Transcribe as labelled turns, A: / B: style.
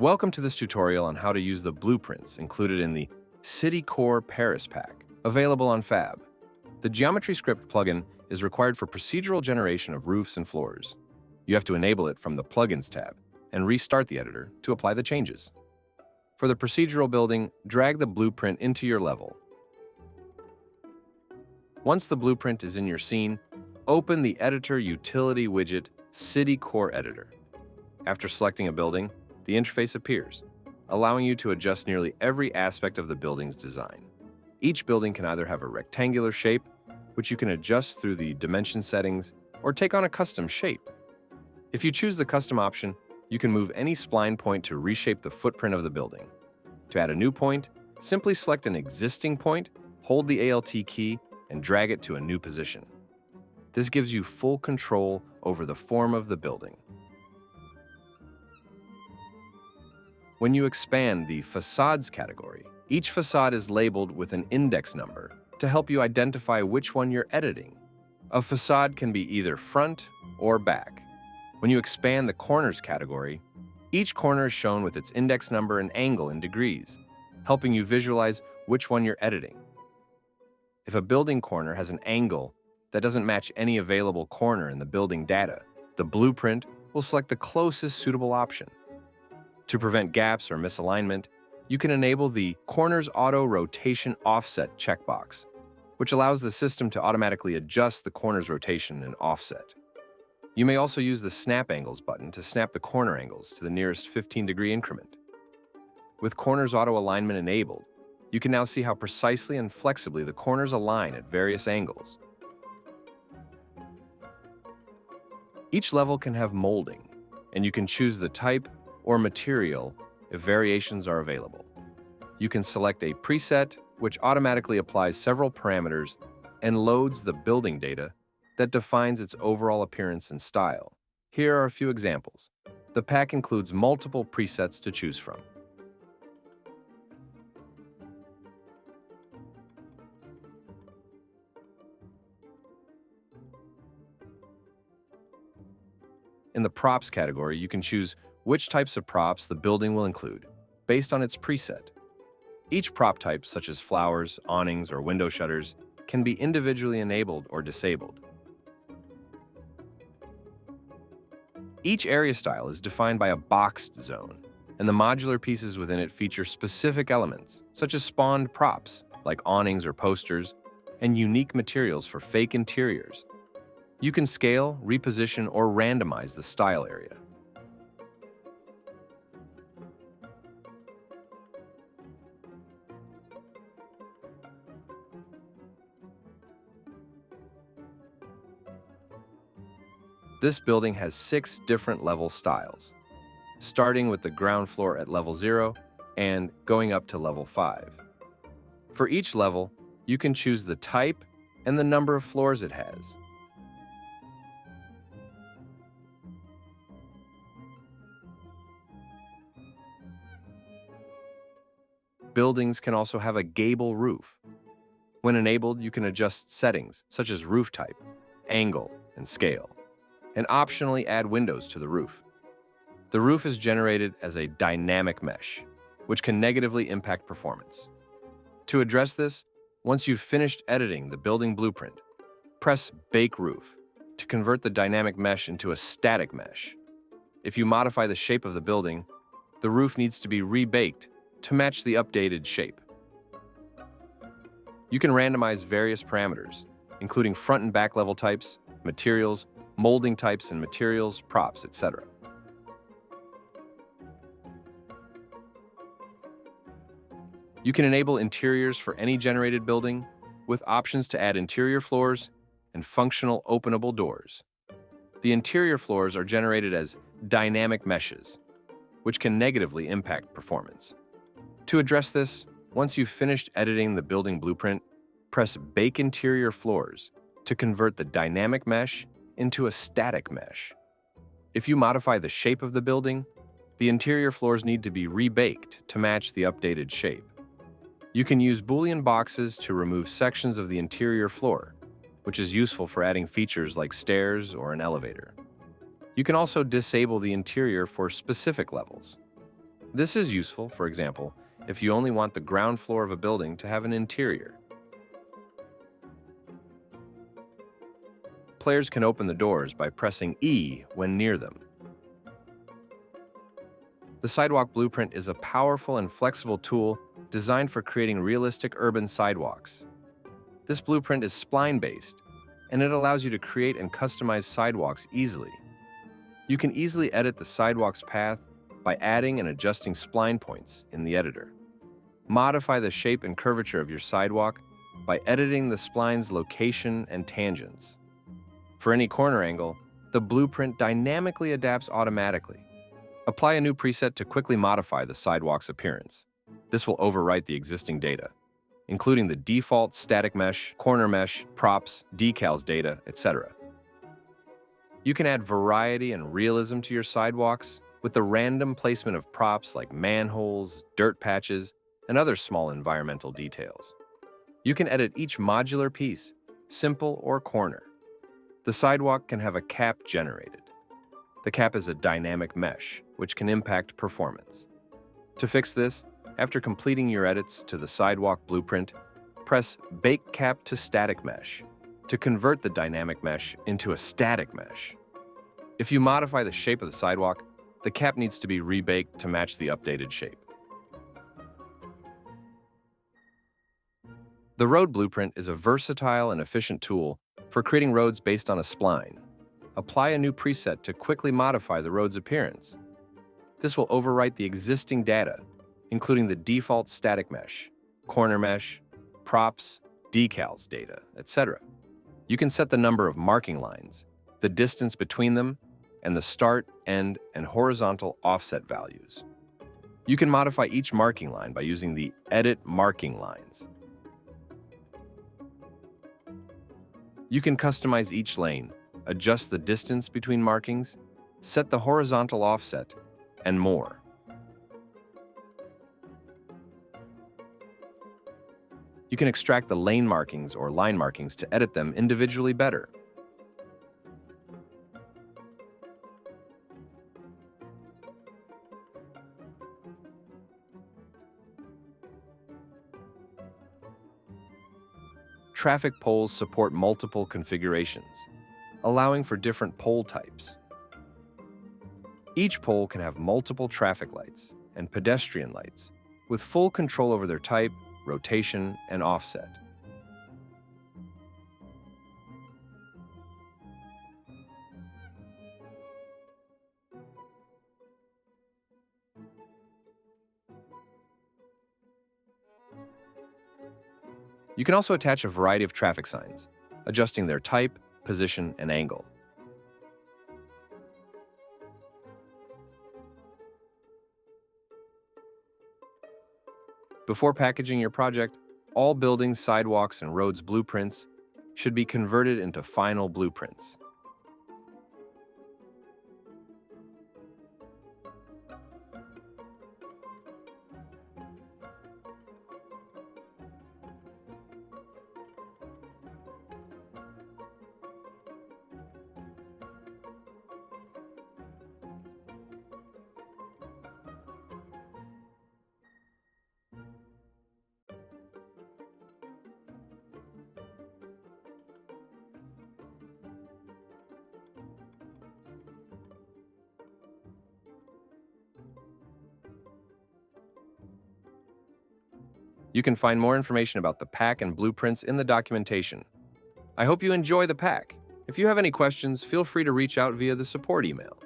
A: Welcome to this tutorial on how to use the blueprints included in the City Core Paris pack, available on Fab. The Geometry Script plugin is required for procedural generation of roofs and floors. You have to enable it from the Plugins tab and restart the editor to apply the changes. For the procedural building, drag the blueprint into your level. Once the blueprint is in your scene, open the Editor Utility widget City Core Editor. After selecting a building, the interface appears, allowing you to adjust nearly every aspect of the building's design. Each building can either have a rectangular shape, which you can adjust through the dimension settings, or take on a custom shape. If you choose the custom option, you can move any spline point to reshape the footprint of the building. To add a new point, simply select an existing point, hold the Alt key, and drag it to a new position. This gives you full control over the form of the building. When you expand the Facades category, each facade is labeled with an index number to help you identify which one you're editing. A facade can be either front or back. When you expand the Corners category, each corner is shown with its index number and angle in degrees, helping you visualize which one you're editing. If a building corner has an angle that doesn't match any available corner in the building data, the blueprint will select the closest suitable option. To prevent gaps or misalignment, you can enable the Corners Auto Rotation Offset checkbox, which allows the system to automatically adjust the corner's rotation and offset. You may also use the Snap Angles button to snap the corner angles to the nearest 15-degree increment. With Corners Auto Alignment enabled, you can now see how precisely and flexibly the corners align at various angles. Each level can have molding, and you can choose the type or material if variations are available. You can select a preset which automatically applies several parameters and loads the building data that defines its overall appearance and style. Here are a few examples. The pack includes multiple presets to choose from. In the Props category, you can choose which types of props the building will include, based on its preset. Each prop type, such as flowers, awnings, or window shutters, can be individually enabled or disabled. Each area style is defined by a boxed zone, and the modular pieces within it feature specific elements, such as spawned props, like awnings or posters, and unique materials for fake interiors. You can scale, reposition, or randomize the style area. This building has 6 different level styles, starting with the ground floor at level 0 and going up to level 5. For each level, you can choose the type and the number of floors it has. Buildings can also have a gable roof. When enabled, you can adjust settings such as roof type, angle, and scale, and optionally add windows to the roof. The roof is generated as a dynamic mesh, which can negatively impact performance. To address this, once you've finished editing the building blueprint, press Bake Roof to convert the dynamic mesh into a static mesh. If you modify the shape of the building, the roof needs to be rebaked to match the updated shape. You can randomize various parameters, including front and back level types, materials, molding types and materials, props, etc. You can enable interiors for any generated building with options to add interior floors and functional openable doors. The interior floors are generated as dynamic meshes, which can negatively impact performance. To address this, once you've finished editing the building blueprint, press Bake Interior Floors to convert the dynamic mesh into a static mesh. If you modify the shape of the building, the interior floors need to be rebaked to match the updated shape. You can use Boolean boxes to remove sections of the interior floor, which is useful for adding features like stairs or an elevator. You can also disable the interior for specific levels. This is useful, for example, if you only want the ground floor of a building to have an interior. Players can open the doors by pressing E when near them. The Sidewalk Blueprint is a powerful and flexible tool designed for creating realistic urban sidewalks. This blueprint is spline-based, and it allows you to create and customize sidewalks easily. You can easily edit the sidewalk's path by adding and adjusting spline points in the editor. Modify the shape and curvature of your sidewalk by editing the spline's location and tangents. For any corner angle, the blueprint dynamically adapts automatically. Apply a new preset to quickly modify the sidewalk's appearance. This will overwrite the existing data, including the default static mesh, corner mesh, props, decals data, etc. You can add variety and realism to your sidewalks with the random placement of props like manholes, dirt patches, and other small environmental details. You can edit each modular piece, simple or corner. The sidewalk can have a cap generated. The cap is a dynamic mesh, which can impact performance. To fix this, after completing your edits to the Sidewalk Blueprint, press Bake Cap to Static Mesh to convert the dynamic mesh into a static mesh. If you modify the shape of the sidewalk, the cap needs to be rebaked to match the updated shape. The Road Blueprint is a versatile and efficient tool for creating roads based on a spline. Apply a new preset to quickly modify the road's appearance. This will overwrite the existing data, including the default static mesh, corner mesh, props, decals data, etc. You can set the number of marking lines, the distance between them, and the start, end, and horizontal offset values. You can modify each marking line by using the Edit Marking Lines. You can customize each lane, adjust the distance between markings, set the horizontal offset, and more. You can extract the lane markings or line markings to edit them individually better. Traffic poles support multiple configurations, allowing for different pole types. Each pole can have multiple traffic lights and pedestrian lights, with full control over their type, rotation, and offset. You can also attach a variety of traffic signs, adjusting their type, position, and angle. Before packaging your project, all buildings, sidewalks, and roads blueprints should be converted into final blueprints. You can find more information about the pack and blueprints in the documentation. I hope you enjoy the pack. If you have any questions, feel free to reach out via the support email.